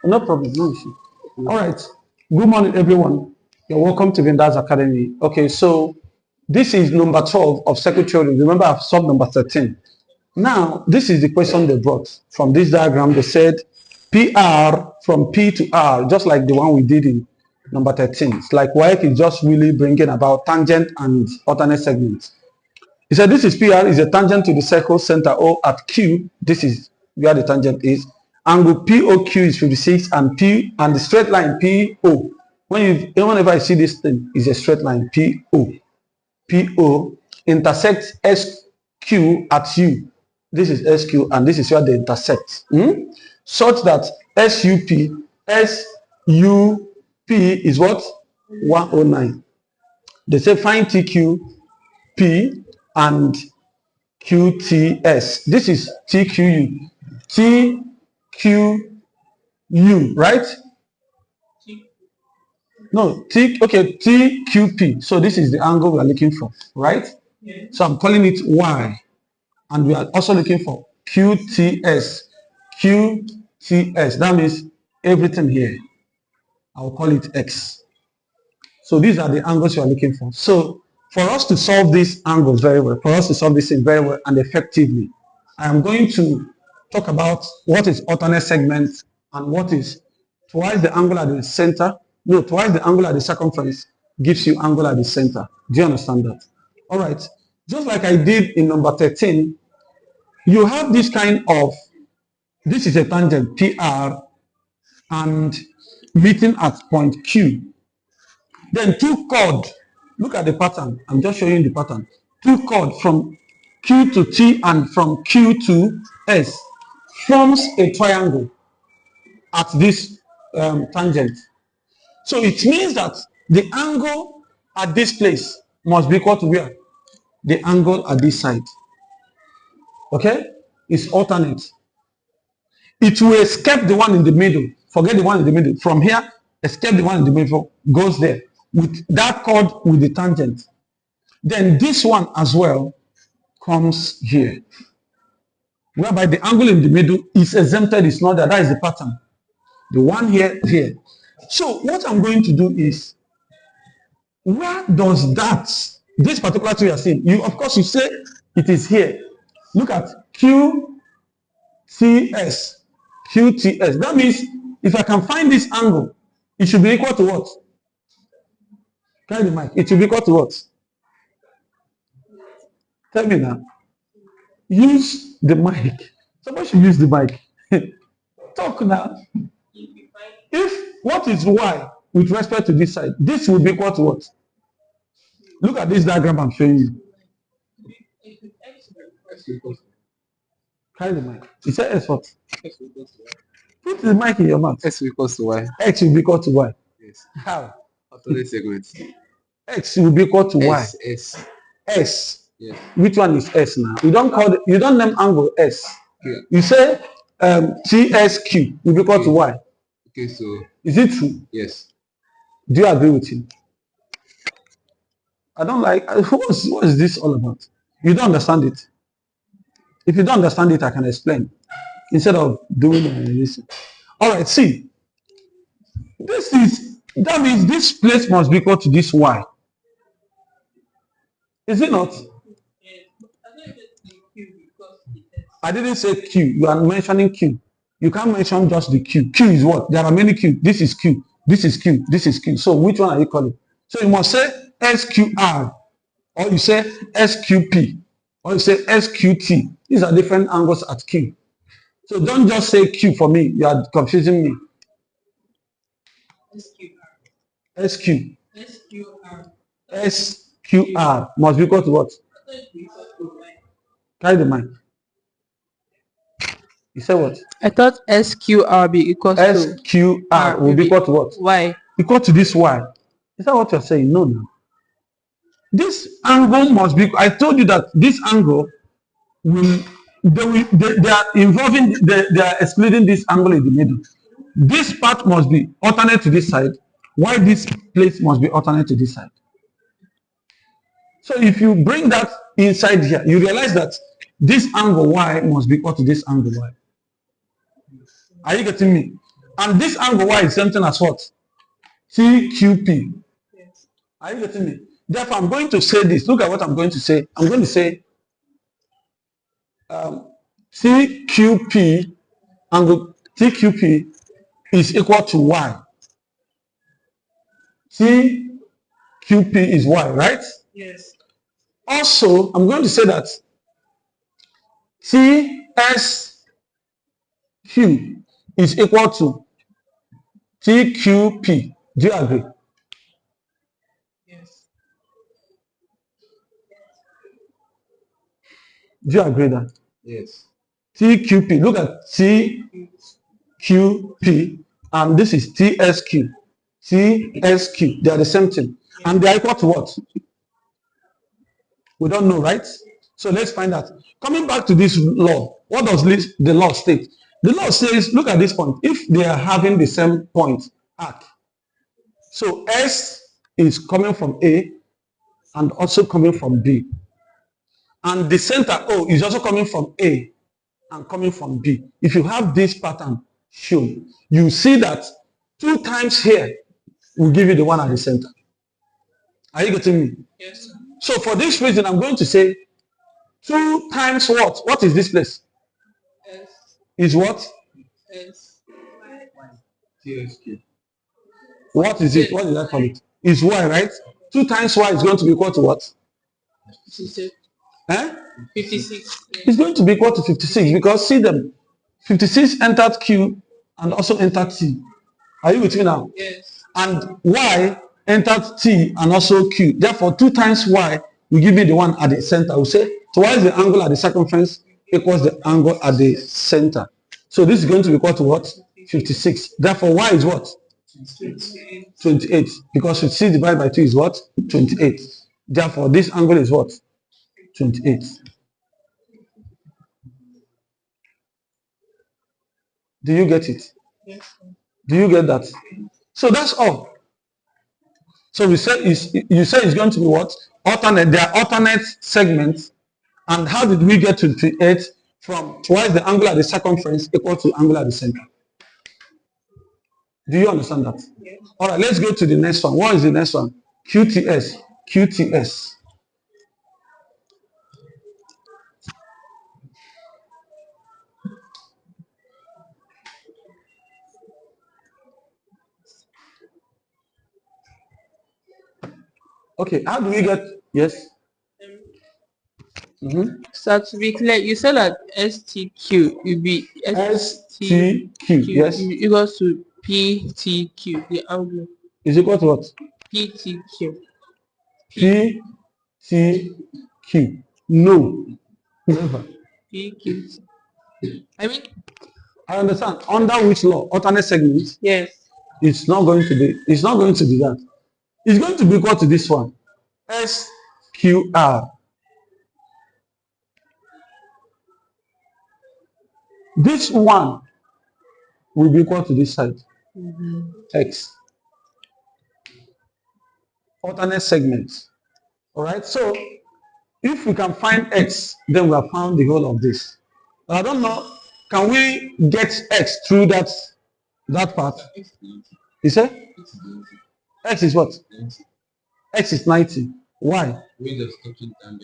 No problem, no issue. All right. Good morning, everyone. You're welcome to VINDA'S Academy. Okay, so this is number 12 of circle theory. Remember, I've solved number 13. Now, this is the question they brought. From this diagram, they said PR from P to R, just like the one we did in number 13. It's like WAEC is just really bringing about tangent and alternate segments. He said this is PR, is a tangent to the circle center O at Q. This is where the tangent is. Angle POQ is 56 and the straight line PO. Whenever I see this thing, is a straight line PO intersects SQ at U. This is SQ and this is where they intersect. Such that SUP is what? 109. They say find TQP and QTS. This is TQU. TQU, right? No, TQP. So this is the angle we are looking for, right? Yeah. So I'm calling it Y. And we are also looking for QTS. QTS. That means everything here. I'll call it X. So these are the angles you are looking for. So for us to solve these angles very well, for us to solve this thing very well and effectively, I am going to talk about what is alternate segments and what is twice the angle at the center. No, twice the angle at the circumference gives you angle at the center. Do you understand that? All right. Just like I did in number 13, you have this kind of, this is a tangent PR and meeting at point Q. Then two chord, look at the pattern. I'm just showing you the pattern. Two chord from Q to T and from Q to S forms a triangle at this tangent. So it means that the angle at this place must be equal to where? The angle at this side. Okay? It's alternate. It will escape the one in the middle. Forget the one in the middle. From here, escape the one in the middle, goes there. With that chord with the tangent. Then this one as well comes here. Whereby the angle in the middle is exempted, it's not there. That is the pattern. The one here. So what I'm going to do is, where does this particular tree you are seeing, of course you say it is here. Look at QTS. That means if I can find this angle, it should be equal to what? Carry the mic. It should be equal to what? Tell me now. Use the mic. Somebody should use the mic. Talk now. If what is Y with respect to this side, this will be equal to what? Look at this diagram I'm showing you. Carry the mic. You said S what? Put the mic in your mouth. X equals to Y. X will be equal to Y. Yes. How? Alternate segments. X will be equal to Y. S. Yes. Which one is S now? You don't name angle S. Yeah. You say TSQ will be equal to Y. Okay, so is it true? Yes. Do you agree with him? I don't like, what is this all about? You don't understand it. If you don't understand it, I can explain instead of doing this. All right, see, that means this place must be equal to this Y. Is it not? I didn't say Q. You are mentioning Q. You can't mention just the Q. Q is what? There are many Q. This is Q. This is Q. This is Q. So which one are you calling? So you must say SQR, or you say SQP, or you say SQT. These are different angles at Q. So don't just say Q for me. You are confusing me. SQ. SQR must be equal to what? Carry the mic. You said what? I thought SQR be equals to SQR will be equal to what? Y. Equal to this Y. Is that what you're saying? No, no. This angle must be, I told you that this angle they are involving, they are excluding this angle in the middle. This part must be alternate to this side, while this place must be alternate to this side. So if you bring that inside here, you realize that this angle Y must be equal to this angle Y. Are you getting me? And this angle y is something as what? TQP. Are you getting me? Therefore, I'm going to say this. Look at what I'm going to say. I'm going to say TQP, angle TQP is equal to y. TQP is y, right? Yes. Also, I'm going to say that TSQ is equal to TQP. Do you agree? Yes. Do you agree that? Yes. TQP, look at TQP, and this is TSQ. TSQ, they are the same thing. And they are equal to what? We don't know, right? So let's find out. Coming back to this law, what does the law state? The law says, look at this point. If they are having the same point arc, so S is coming from A and also coming from B. And the center O is also coming from A and coming from B. If you have this pattern shown, you see that 2 times here will give you the one at the center. Are you getting me? Yes. So for this reason, I'm going to say 2 times what? What is this place? S. Is what? S. TSQ. What is it? What did I call it? Is y, right? 2 times y is going to be equal to what? 56. Eh? 56. It's going to be equal to 56 because see them. 56 entered Q and also entered T. Are you with me now? Yes. And y entered T and also Q. Therefore, 2 times y will give me the one at the center. We'll say twice the angle at the circumference equals the angle at the center. So this is going to be equal to what? 56. Therefore, y is what? 28. Because 56 divided by 2 is what? 28. Therefore, this angle is what? 28. Do you get it? Yes. Do you get that? So that's all. So we said you said it's going to be what? Alternate. There are alternate segments. And how did we get to 28 from twice the angle at the circumference equal to angle at the center? Do you understand that? Yes. All right, let's go to the next one. What is the next one? QTS. QTS. Okay, how do we get, yes? So to be clear, you said that STQ will be STQ, yes. equals to PTQ, the angle. Is equal to what? PTQ. PTQ. No, never. PQ. I mean, I understand. Under which law? Alternate segments. yes. It's not going to be that. It's going to be equal to this one. SQR. This one will be equal to this side. X. Alternate segments. All right. So if we can find X, then we have found the whole of this. But I don't know. Can we get X through that part? You say? X is what? X is 90. Why? Radius touching tangent.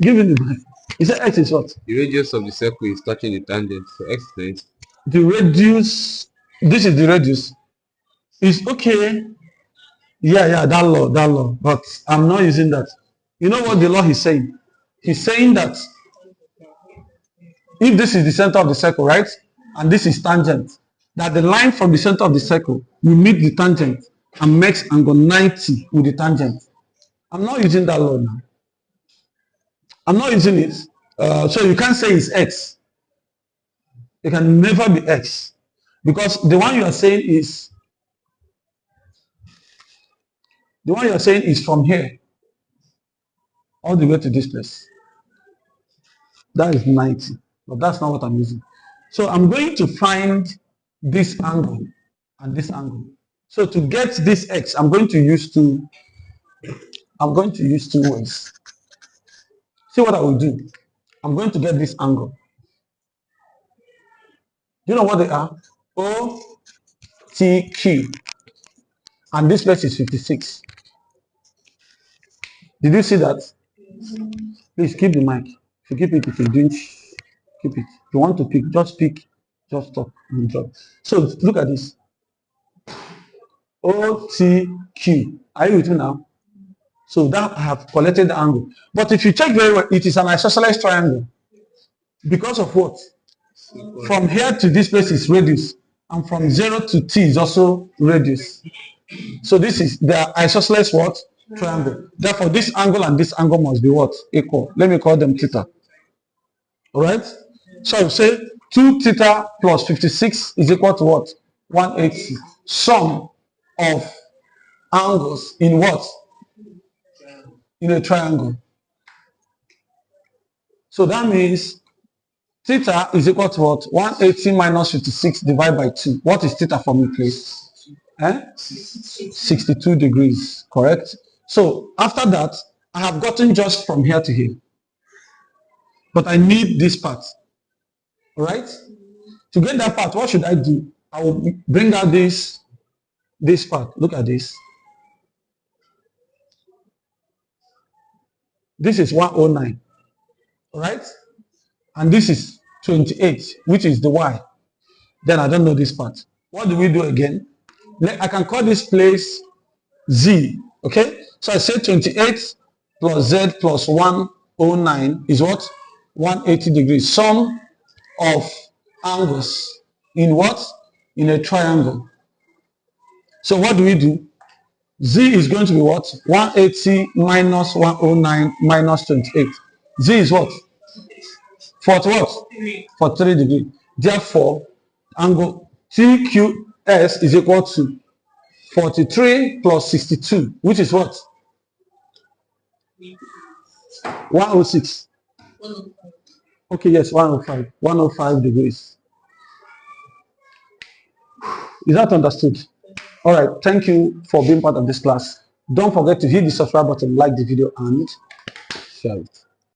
Give him the. He said X is what? The radius of the circle is touching the tangent, so x is 90. The radius. This is the radius. It's okay. Yeah, that law. But I'm not using that. You know what the law is saying? He's saying that if this is the center of the circle, right? And this is tangent, that the line from the center of the circle will meet the tangent and makes angle 90 with the tangent. I'm not using that law now. I'm not using it. So you can't say it's X. It can never be X. Because the one you are saying is from here all the way to this place. That is 90. But that's not what I'm using. So I'm going to find this angle and this angle. So to get this X, I'm going to use two ways. See what I will do. I'm going to get this angle. Do you know what they are? O TQ. And this place is 56. Did you see that? Please keep the mic. If you keep it, if you didn't, keep it. If you want to pick, just stop and drop. So look at this. OTQ. Are you with me now? So that I have collected the angle. But if you check very well, it is an isosceles triangle. Because of what? From here to this place is radius. And from 0 to T is also radius. So this is the isosceles what? Triangle. Therefore, this angle and this angle must be what? Equal. Let me call them theta. Alright? So I say 2 theta plus 56 is equal to what? 180. Sum of angles in what? In a triangle. So that means theta is equal to what? 180 minus 56 divided by 2. What is theta for me, please? 62 degrees, correct? So after that, I have gotten just from here to here. But I need this part. Alright? To get that part, what should I do? I will bring out this part. Look at this. This is 109. Alright? And this is 28, which is the y. Then I don't know this part. What do we do again? I can call this place z. Okay? So I say 28 plus z plus 109 is what? 180 degrees. Sum of angles in what? In a triangle. So what do we do? Z is going to be what? 180 minus 109 minus 28. Z is what? For what? For 3 degrees. Therefore, angle TQS is equal to 43 plus 62, which is what? 106. Okay, yes, 105. 105 degrees. Is that understood? All right, thank you for being part of this class. Don't forget to hit the subscribe button, like the video, and share it.